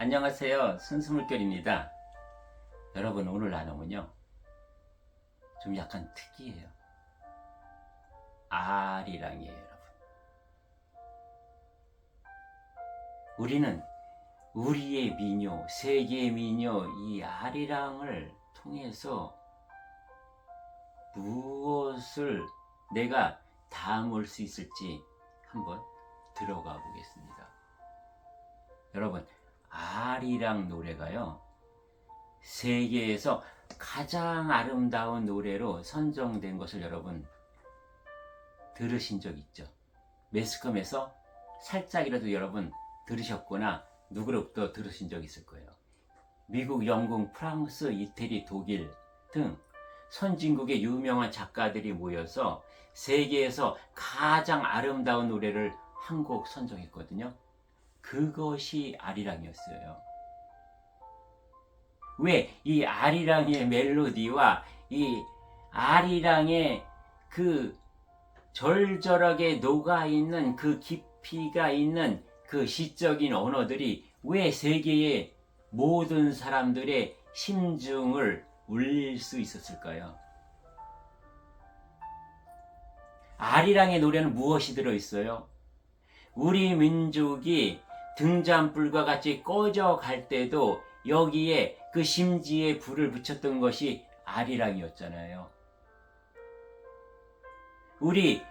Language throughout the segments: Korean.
안녕하세요. 순수물결입니다. 여러분, 오늘 나눔은요, 좀 약간 특이해요. 아리랑이에요, 여러분. 우리는 우리의 미녀, 세계의 미녀, 이 아리랑을 통해서 무엇을 내가 담을 수 있을지 한번 들어가 보겠습니다. 여러분, 아리랑 노래가요, 세계에서 가장 아름다운 노래로 선정된 것을 여러분 들으신 적 있죠? 매스컴에서 살짝이라도 여러분 들으셨거나 누구로부터 들으신 적 있을 거예요. 미국, 영국, 프랑스, 이태리, 독일 등 선진국의 유명한 작가들이 모여서 세계에서 가장 아름다운 노래를 한 곡 선정했거든요. 그것이 아리랑이었어요. 왜 이 아리랑의 멜로디와 이 아리랑의 그 절절하게 녹아있는 그 깊이가 있는 그 시적인 언어들이 왜 세계의 모든 사람들의 심중을 울릴 수 있었을까요? 아리랑의 노래는 무엇이 들어있어요? 우리 민족이 등잔불과 같이 꺼져갈 때도 여기에 그 심지에 불을 붙였던 것이 아리랑이었잖아요. 우리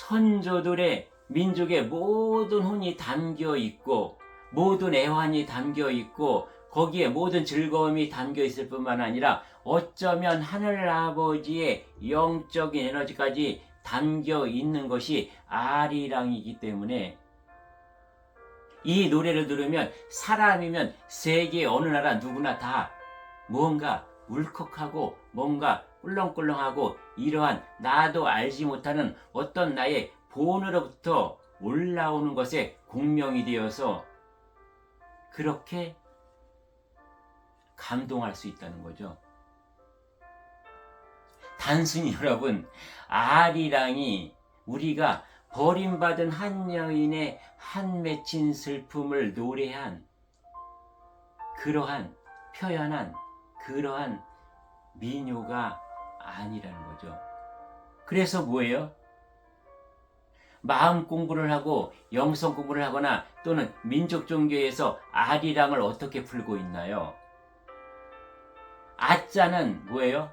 선조들의 민족의 모든 혼이 담겨 있고 모든 애환이 담겨 있고 거기에 모든 즐거움이 담겨 있을 뿐만 아니라 어쩌면 하늘아버지의 영적인 에너지까지 담겨 있는 것이 아리랑이기 때문에 이 노래를 들으면 사람이면 세계 어느 나라 누구나 다 무언가 울컥하고 뭔가 꿀렁꿀렁하고 이러한 나도 알지 못하는 어떤 나의 본으로부터 올라오는 것에 공명이 되어서 그렇게 감동할 수 있다는 거죠. 단순히 여러분, 아리랑이 우리가 버림받은 한 여인의 한 맺힌 슬픔을 노래한 그러한 표현한 그러한 민요가 아니라는 거죠. 그래서 뭐예요? 마음 공부를 하고 영성 공부를 하거나 또는 민족 종교에서 아리랑을 어떻게 풀고 있나요? 아자는 뭐예요?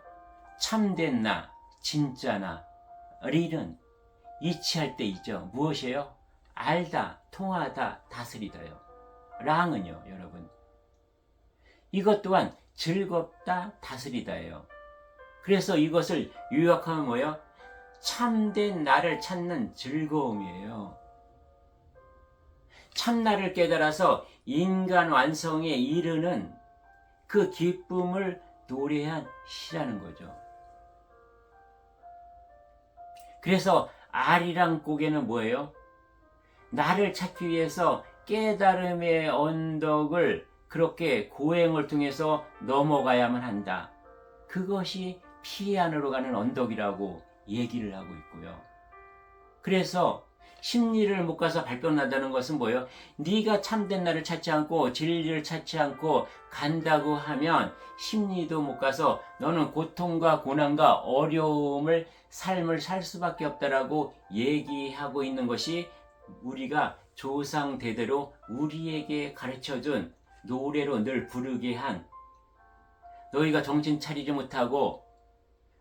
참된 나, 진짜 나. 릴은 이치할 때 있죠. 무엇이에요? 알다, 통하다, 다스리다요. 랑은요, 여러분. 이것 또한 즐겁다, 다스리다예요. 그래서 이것을 요약하면 뭐예요? 참된 나를 찾는 즐거움이에요. 참나를 깨달아서 인간 완성에 이르는 그 기쁨을 노래한 시라는 거죠. 그래서 아리랑 곡에는 뭐예요? 나를 찾기 위해서 깨달음의 언덕을 그렇게 고행을 통해서 넘어가야만 한다. 그것이 피안으로 가는 언덕이라고 얘기를 하고 있고요. 그래서 심리를 못 가서 발병난다는 것은 뭐예요? 네가 참된 나를 찾지 않고 진리를 찾지 않고 간다고 하면 심리도 못 가서 너는 고통과 고난과 어려움을 삶을 살 수밖에 없다라고 얘기하고 있는 것이 우리가 조상 대대로 우리에게 가르쳐준 노래로 늘 부르게 한 너희가 정신 차리지 못하고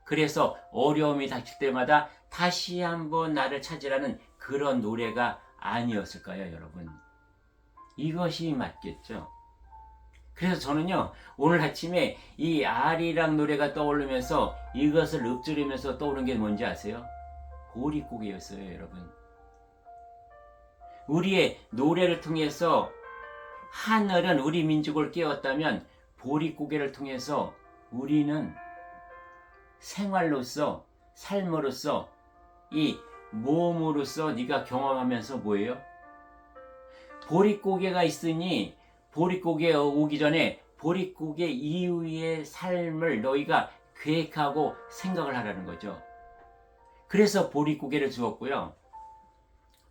그래서 어려움이 닥칠 때마다 다시 한번 나를 찾으라는 그런 노래가 아니었을까요, 여러분? 이것이 맞겠죠? 그래서 저는요, 오늘 아침에 이 아리랑 노래가 떠오르면서 이것을 읊조리면서 떠오른 게 뭔지 아세요? 보릿고개였어요, 여러분. 우리의 노래를 통해서 하늘은 우리 민족을 깨웠다면 보릿고개를 통해서 우리는 생활로서 삶으로서 이 몸으로서 네가 경험하면서 뭐예요? 보릿고개가 있으니 보릿고개 오기 전에 보릿고개 이후의 삶을 너희가 계획하고 생각을 하라는 거죠. 그래서 보릿고개를 주었고요.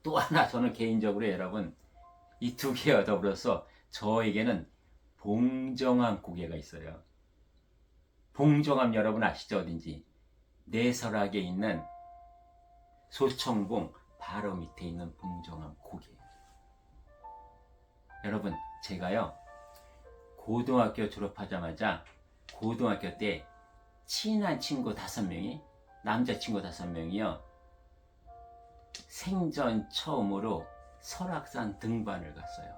또 하나 저는 개인적으로 여러분 이 두 개와 더불어서 저에게는 봉정암 고개가 있어요. 봉정암 여러분 아시죠? 어딘지? 내설악에 있는 소청봉 바로 밑에 있는 봉정암 고개. 여러분, 제가요 고등학교 졸업하자마자 고등학교 때 친한 친구 5명이, 남자친구 5명이요 생전 처음으로 설악산 등반을 갔어요.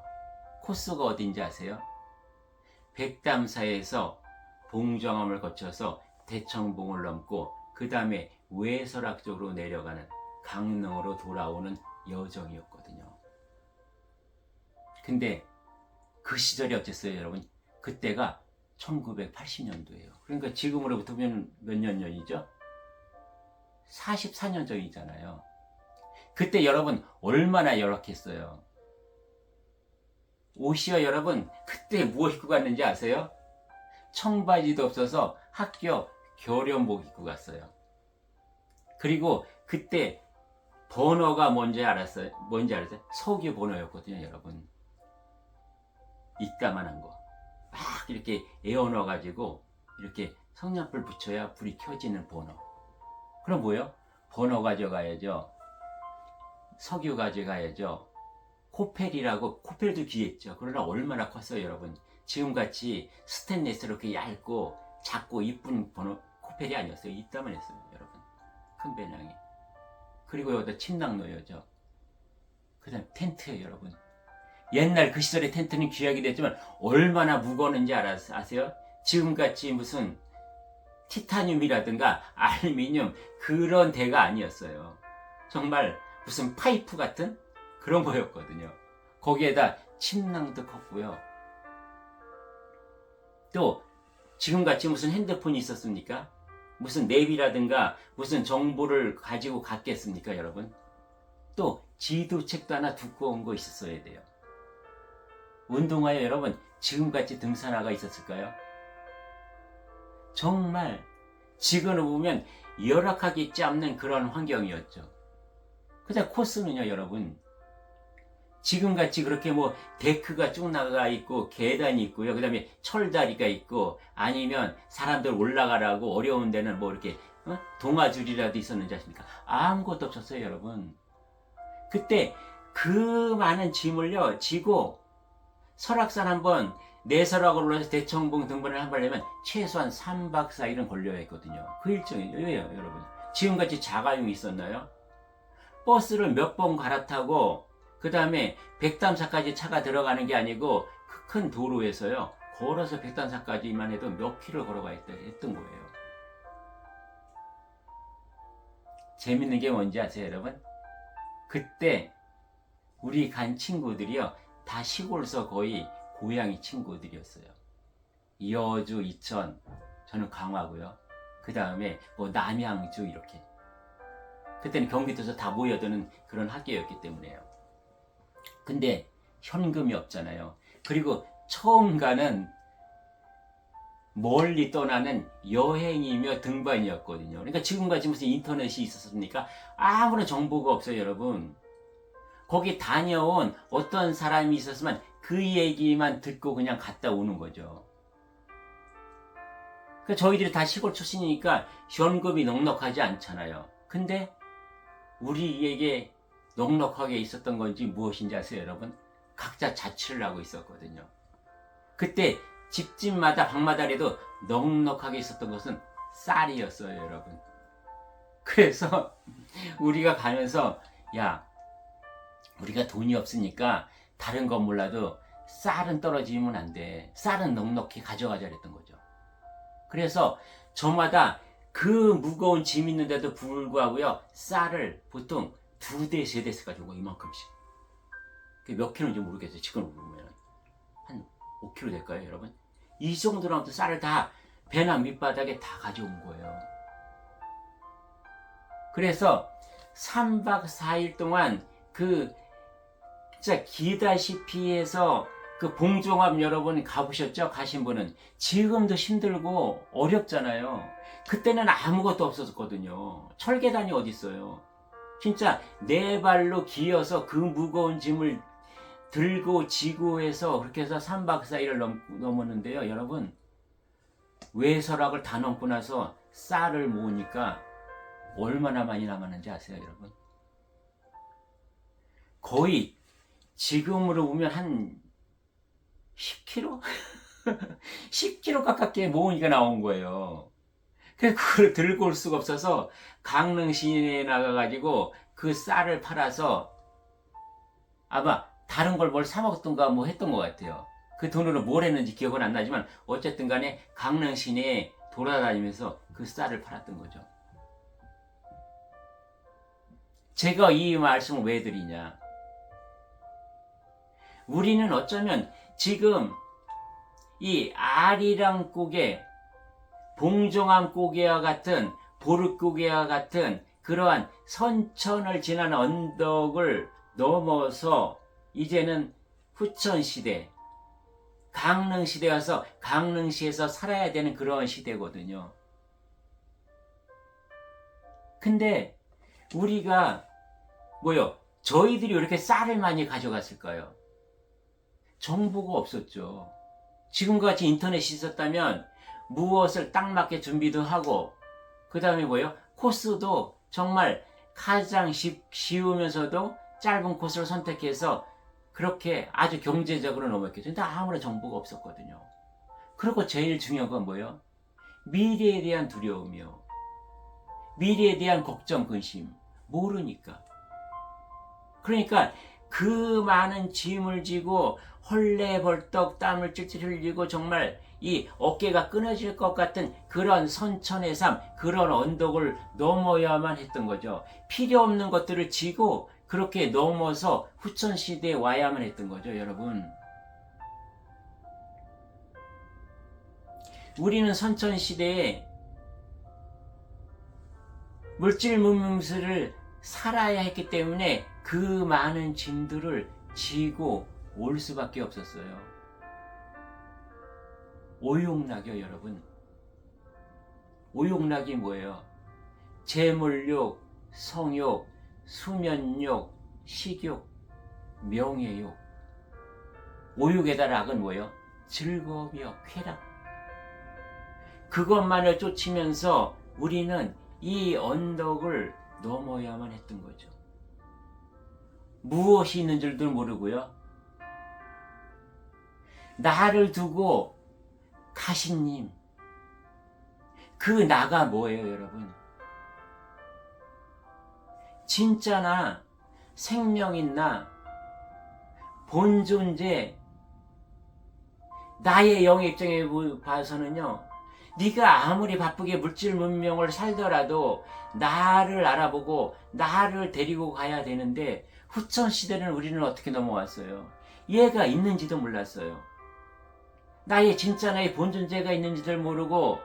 코스가 어딘지 아세요? 백담사에서 봉정암을 거쳐서 대청봉을 넘고 그 다음에 외설악 쪽으로 내려가는 강릉으로 돌아오는 여정이었거든요. 근데 그 시절이 어땠어요 여러분? 그때가 1980년도예요. 그러니까 지금으로부터 몇 년이죠? 44년 전이잖아요. 그때 여러분 얼마나 열악했어요. 옷이요 여러분, 그때 뭐 입고 갔는지 아세요? 청바지도 없어서 학교 교련복 입고 갔어요. 그리고 그때 번호가 뭔지 알았어요? 석유 번호였거든요 여러분. 이따만한 거 막 이렇게 에어 넣어가지고 이렇게 성냥불 붙여야 불이 켜지는 번호. 그럼 뭐예요? 번호 가져가야죠. 석유 가져가야죠. 코펠이라고, 코펠도 귀했죠. 그러나 얼마나 컸어요 여러분. 지금같이 스테인리스로 이렇게 얇고 작고 이쁜 번호 코펠이 아니었어요. 이따만 했어요 여러분. 큰 배낭이. 그리고 여기다 침낭 놓여죠. 그 다음 텐트예요 여러분. 옛날 그 시절의 텐트는 귀하게 됐지만 얼마나 무거웠는지 아세요? 지금같이 무슨 티타늄이라든가 알루미늄 그런 대가 아니었어요. 정말 무슨 파이프 같은 그런 거였거든요. 거기에다 침낭도 컸고요. 또 지금같이 무슨 핸드폰이 있었습니까? 무슨 내비라든가 무슨 정보를 가지고 갔겠습니까 여러분? 또 지도책도 하나 두꺼운 거 있었어야 돼요. 운동화에 여러분 지금같이 등산화가 있었을까요? 정말 지금을 보면 열악하게 있지 않는 그런 환경이었죠. 그다음 코스는요 여러분, 지금같이 그렇게 뭐 데크가 쭉 나가 있고 계단이 있고요, 그 다음에 철다리가 있고 아니면 사람들 올라가라고 어려운 데는 뭐 이렇게 동아줄이라도 있었는지 아십니까? 아무것도 없었어요 여러분. 그때 그 많은 짐을요 지고 설악산 한번 내설악으로 올라서 대청봉 등반을 한번 하려면 최소한 3박 4일은 걸려야 했거든요. 그 일정이 왜요 여러분? 지금같이 자가용이 있었나요? 버스를 몇 번 갈아타고 그 다음에 백담사까지 차가 들어가는 게 아니고 그 큰 도로에서요 걸어서 백담사까지만 해도 몇 킬로 걸어가야 했던 거예요. 재밌는 게 뭔지 아세요 여러분? 그때 우리 간 친구들이요 다 시골서 거의 고향이 친구들이었어요. 여주, 이천, 저는 강화고요. 그 다음에 뭐 남양주 이렇게. 그때는 경기도에서 다 모여드는 그런 학교였기 때문에요. 근데 현금이 없잖아요. 그리고 처음 가는 멀리 떠나는 여행이며 등반이었거든요. 그러니까 지금같이 무슨 인터넷이 있었습니까? 아무런 정보가 없어요 여러분. 거기 다녀온 어떤 사람이 있었으면 그 얘기만 듣고 그냥 갔다 오는 거죠. 그러니까 저희들이 다 시골 출신이니까 현금이 넉넉하지 않잖아요. 근데 우리에게 넉넉하게 있었던 건지 무엇인지 아세요 여러분? 각자 자취를 하고 있었거든요. 그때 집집마다 방마다에도 넉넉하게 있었던 것은 쌀이었어요 여러분. 그래서 우리가 가면서 야, 우리가 돈이 없으니까 다른 건 몰라도 쌀은 떨어지면 안 돼. 쌀은 넉넉히 가져가자 그랬던 거죠. 그래서 저마다 그 무거운 짐 있는데도 불구하고요 쌀을 보통 2대, 3대씩 가지고 이만큼씩. 그게 몇 킬로인지 모르겠어요. 지금 보면 한 5kg 될까요 여러분? 이 정도라면 쌀을 다 배낭 밑바닥에 다 가져온 거예요. 그래서 3박 4일 동안 그 진짜 기다시피 해서 그 봉정암 여러분 가보셨죠? 가신 분은 지금도 힘들고 어렵잖아요. 그때는 아무것도 없었거든요. 철계단이 어디 있어요? 진짜 네 발로 기어서 그 무거운 짐을 들고 지고 해서 그렇게 해서 3박 4일을 넘었는데요. 여러분, 외설악을 다 넘고 나서 쌀을 모으니까 얼마나 많이 남았는지 아세요, 여러분? 거의 지금으로 보면 한 10kg? 10kg 가깝게 모으니까 나온 거예요. 그래서 그걸 들고 올 수가 없어서 강릉 시내에 나가가지고 그 쌀을 팔아서 아마 다른 걸 뭘 사 먹던가 뭐 했던 것 같아요. 그 돈으로 뭘 했는지 기억은 안 나지만 어쨌든 간에 강릉 시내에 돌아다니면서 그 쌀을 팔았던 거죠. 제가 이 말씀을 왜 드리냐? 우리는 어쩌면 지금 이 아리랑 고개, 봉정암 고개와 같은 보르고개와 같은 그러한 선천을 지난 언덕을 넘어서 이제는 후천시대, 강릉시대 와서 강릉시에서 살아야 되는 그런 시대거든요. 근데 우리가 저희들이 왜 이렇게 쌀을 많이 가져갔을까요? 정보가 없었죠. 지금같이 인터넷이 있었다면 무엇을 딱 맞게 준비도 하고, 그 다음에 코스도 정말 가장 쉬우면서도 짧은 코스를 선택해서 그렇게 아주 경제적으로 넘었겠죠. 근데 아무런 정보가 없었거든요. 그리고 제일 중요한 건 뭐예요? 미래에 대한 두려움이요. 미래에 대한 걱정, 근심. 모르니까. 그러니까 그 많은 짐을 지고 헐레벌떡 땀을 찔찔 흘리고 정말 이 어깨가 끊어질 것 같은 그런 선천의 삶, 그런 언덕을 넘어야만 했던 거죠. 필요 없는 것들을 지고 그렇게 넘어서 후천시대에 와야만 했던 거죠, 여러분. 우리는 선천시대에 물질 문명수를 살아야 했기 때문에 그 많은 짐들을 지고 올 수밖에 없었어요. 오욕락이요, 여러분. 오욕락이 뭐예요? 재물욕, 성욕, 수면욕, 식욕, 명예욕. 오욕에다 락은 뭐예요? 즐거움이요, 쾌락. 그것만을 쫓으면서 우리는 이 언덕을 넘어야만 했던 거죠. 무엇이 있는 줄도 모르고요. 나를 두고 가신 님, 그 나가 뭐예요, 여러분? 진짜나 생명인 나, 본존재, 나의 영의 입장에 봐서는요, 네가 아무리 바쁘게 물질 문명을 살더라도 나를 알아보고 나를 데리고 가야 되는데, 후천시대는 우리는 어떻게 넘어왔어요? 얘가 있는지도 몰랐어요. 나의 진짜 나의 본존재가 있는지를 모르고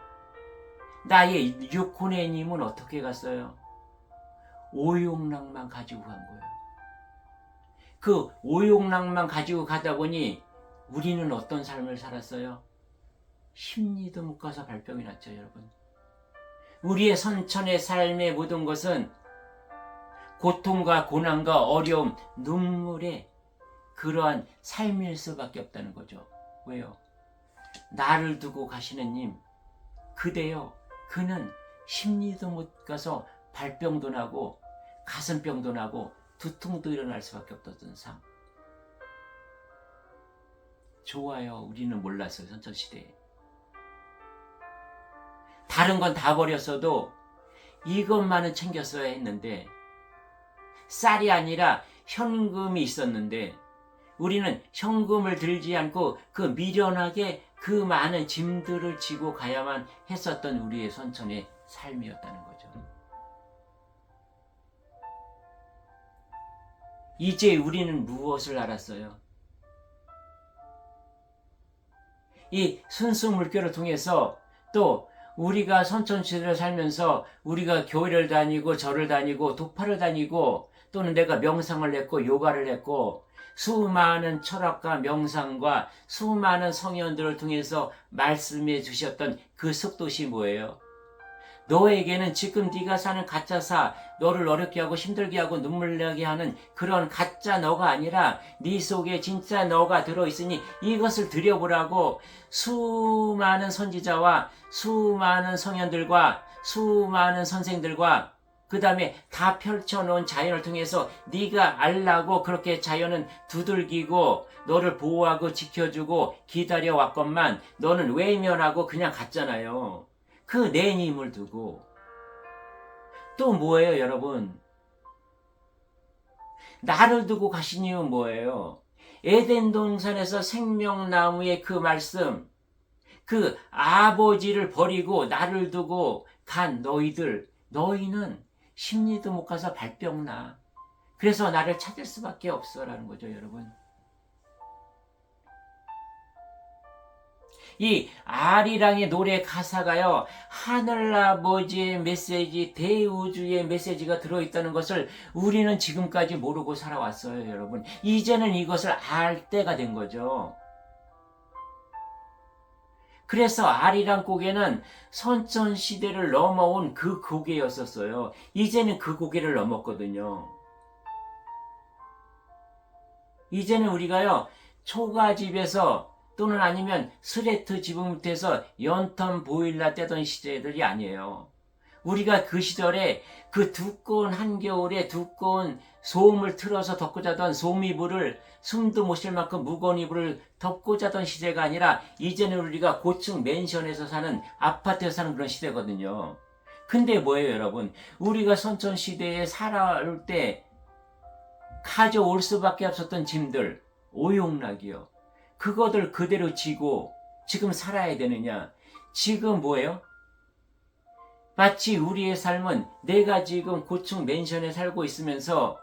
나의 육혼의님은 어떻게 갔어요? 오욕락만 가지고 간 거예요. 그 오욕락만 가지고 가다 보니 우리는 어떤 삶을 살았어요? 심리도 못 가서 발병이 났죠, 여러분. 우리의 선천의 삶의 모든 것은 고통과 고난과 어려움, 눈물의 그러한 삶일 수밖에 없다는 거죠. 왜요? 나를 두고 가시는 님, 그대요. 그는 심리도 못 가서 발병도 나고 가슴병도 나고 두통도 일어날 수밖에 없었던 삶. 좋아요. 우리는 몰랐어요, 선천시대에. 다른 건 다 버렸어도 이것만은 챙겼어야 했는데, 쌀이 아니라 현금이 있었는데 우리는 현금을 들지 않고 그 미련하게 그 많은 짐들을 지고 가야만 했었던 우리의 선천의 삶이었다는 거죠. 이제 우리는 무엇을 알았어요? 이 순수물교를 통해서 또 우리가 선천시대를 살면서 우리가 교회를 다니고 절을 다니고 도파를 다니고 또는 내가 명상을 했고 요가를 했고 수많은 철학과 명상과 수많은 성현들을 통해서 말씀해 주셨던 그 속도시 뭐예요? 너에게는 지금 네가 사는 가짜사, 너를 어렵게 하고 힘들게 하고 눈물 나게 하는 그런 가짜 너가 아니라 네 속에 진짜 너가 들어있으니 이것을 들여보라고 수많은 선지자와 수많은 성현들과 수많은 선생들과 그 다음에 다 펼쳐놓은 자연을 통해서 네가 알라고 그렇게 자연은 두들기고 너를 보호하고 지켜주고 기다려왔건만 너는 외면하고 그냥 갔잖아요. 그 내 힘을 두고. 또 뭐예요, 여러분? 나를 두고 가신 이유는 뭐예요? 에덴 동산에서 생명나무의 그 말씀, 그 아버지를 버리고 나를 두고 간 너희들, 너희는 심리도 못 가서 발병나. 그래서 나를 찾을 수밖에 없어라는 거죠, 여러분. 이 아리랑의 노래 가사가요, 하늘아버지의 메시지, 대우주의 메시지가 들어있다는 것을 우리는 지금까지 모르고 살아왔어요, 여러분. 이제는 이것을 알 때가 된 거죠. 그래서 아리랑 고개는 선천시대를 넘어온 그 고개였었어요. 이제는 그 고개를 넘었거든요. 이제는 우리가요, 초가집에서 또는 아니면 스레트 지붕 밑에서 연탄 보일러 떼던 시대들이 아니에요. 우리가 그 시절에 그 두꺼운 한겨울에 두꺼운 소음을 틀어서 덮고 자던 소미불을 숨도 못 쉴 만큼 무거운 이불을 덮고 자던 시대가 아니라 이제는 우리가 고층 맨션에서 사는 아파트에서 사는 그런 시대거든요. 근데 뭐예요, 여러분? 우리가 선천시대에 살아올 때 가져올 수밖에 없었던 짐들, 오용락이요. 그거들 그대로 지고 지금 살아야 되느냐? 지금 뭐예요? 마치 우리의 삶은 내가 지금 고층 맨션에 살고 있으면서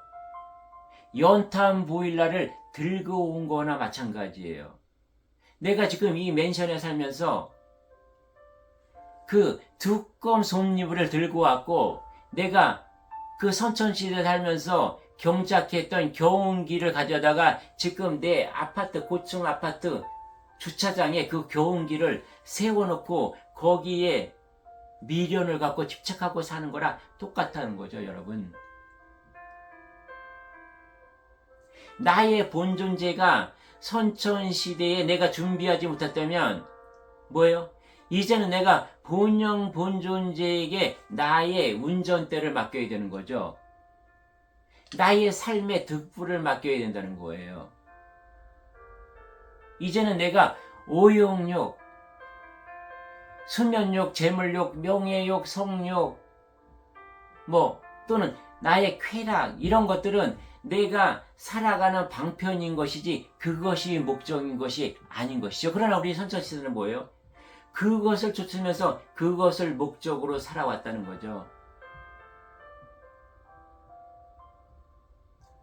연탄 보일러를 들고 온 거나 마찬가지예요. 내가 지금 이 맨션에 살면서 그 두꺼운 솜이불을 들고 왔고 내가 그 선천시대에 살면서 경작했던 경운기를 가져다가 지금 내 아파트, 고층 아파트 주차장에 그 경운기를 세워놓고 거기에 미련을 갖고 집착하고 사는 거랑 똑같다는 거죠, 여러분. 나의 본 존재가 선천시대에 내가 준비하지 못했다면 뭐예요? 이제는 내가 본영 본 존재에게 나의 운전대를 맡겨야 되는 거죠. 나의 삶의 득불을 맡겨야 된다는 거예요. 이제는 내가 오용욕, 수면욕, 재물욕, 명예욕, 성욕, 또는 나의 쾌락, 이런 것들은 내가 살아가는 방편인 것이지 그것이 목적인 것이 아닌 것이죠. 그러나 우리 선천시대는 뭐예요? 그것을 쫓으면서 그것을 목적으로 살아왔다는 거죠.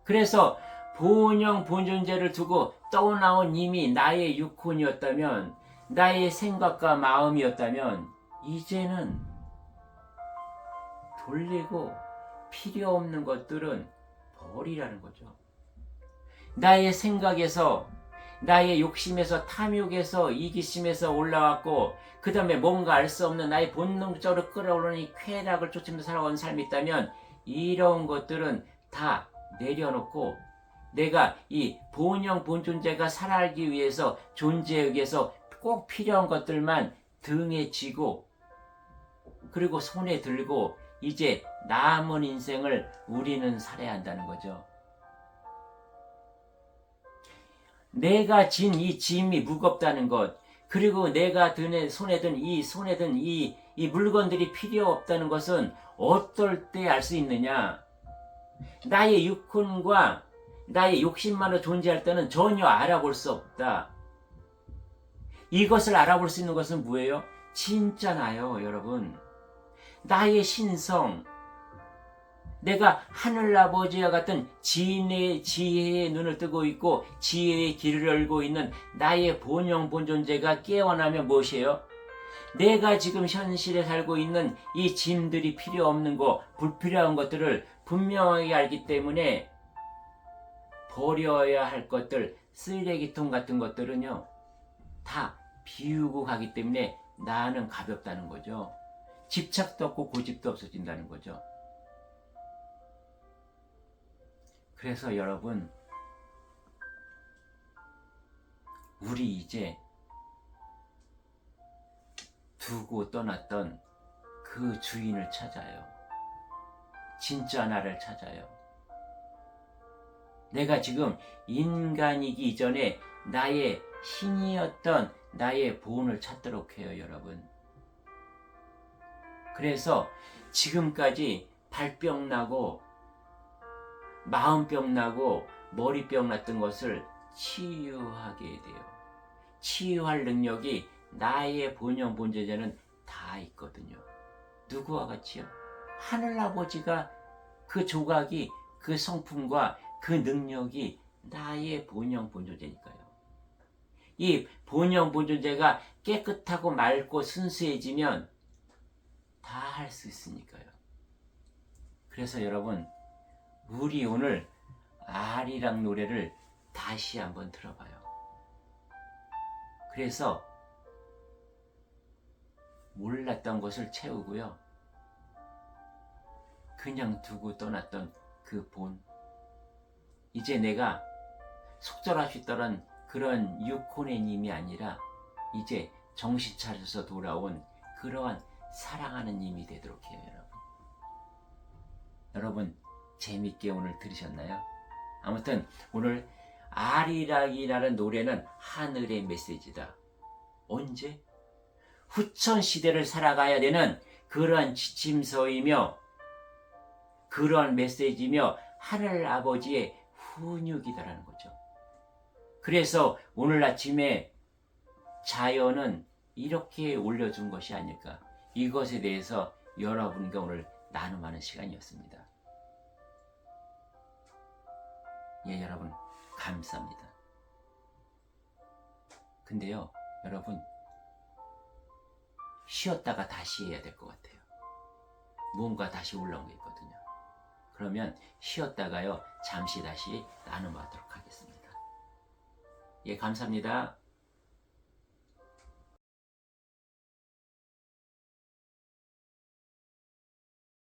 그래서 본영 본존재를 두고 떠나온 이미 나의 육혼이었다면, 나의 생각과 마음이었다면 이제는 돌리고 필요 없는 것들은 버리라는 거죠. 나의 생각에서, 나의 욕심에서, 탐욕에서, 이기심에서 올라왔고 그 다음에 뭔가 알 수 없는 나의 본능적으로 끌어오르는 이 쾌락을 쫓으면서 살아온 삶이 있다면 이런 것들은 다 내려놓고 내가 이 본영 본존재가 살아가기 위해서, 존재하기 위해서 꼭 필요한 것들만 등에 지고 그리고 손에 들고 이제 남은 인생을 우리는 살아야 한다는 거죠. 내가 진 이 짐이 무겁다는 것, 그리고 내가 손에 든 이 물건들이 필요 없다는 것은 어떨 때 알 수 있느냐? 나의 육혼과 나의 욕심만으로 존재할 때는 전혀 알아볼 수 없다. 이것을 알아볼 수 있는 것은 뭐예요? 진짜 나요, 여러분. 나의 신성, 내가 하늘아버지와 같은 지혜의 눈을 뜨고 있고 지혜의 길을 열고 있는 나의 본영 본존재가 깨어나면 무엇이에요? 내가 지금 현실에 살고 있는 이 짐들이 필요 없는 거, 불필요한 것들을 분명하게 알기 때문에 버려야 할 것들, 쓰레기통 같은 것들은요 다 비우고 가기 때문에 나는 가볍다는 거죠. 집착도 없고 고집도 없어진다는 거죠. 그래서 여러분, 우리 이제 두고 떠났던 그 주인을 찾아요. 진짜 나를 찾아요. 내가 지금 인간이기 이전에 나의 신이었던 나의 본을 찾도록 해요, 여러분. 그래서 지금까지 발병 나고 마음병 나고 머리병 났던 것을 치유하게 돼요. 치유할 능력이 나의 본영 본제자는 다 있거든요. 누구와 같이요? 하늘아버지가 그 조각이 그 성품과 그 능력이 나의 본영 본존재니까요. 이 본영 본존재가 깨끗하고 맑고 순수해지면 다 할 수 있으니까요. 그래서 여러분, 우리 오늘 아리랑 노래를 다시 한번 들어봐요. 그래서 몰랐던 것을 채우고요. 그냥 두고 떠났던 그 본, 이제 내가 속절하시더란 그런 유코네님이 아니라 이제 정신 차려서 돌아온 그러한 사랑하는 님이 되도록 해요, 여러분. 여러분, 재밌게 오늘 들으셨나요? 아무튼 오늘 아리랑이라는 노래는 하늘의 메시지다. 언제? 후천 시대를 살아가야 되는 그러한 지침서이며 그러한 메시지며 하늘 아버지의 훈육이다라는 거죠. 그래서 오늘 아침에 자연은 이렇게 올려준 것이 아닐까, 이것에 대해서 여러분과 오늘 나눔하는 시간이었습니다. 예, 여러분 감사합니다. 근데요, 여러분, 쉬었다가 다시 해야 될 것 같아요. 뭔가 다시 올라온 게 있거든요. 그러면 쉬었다가요, 잠시 다시 나눔하도록 하겠습니다. 예, 감사합니다.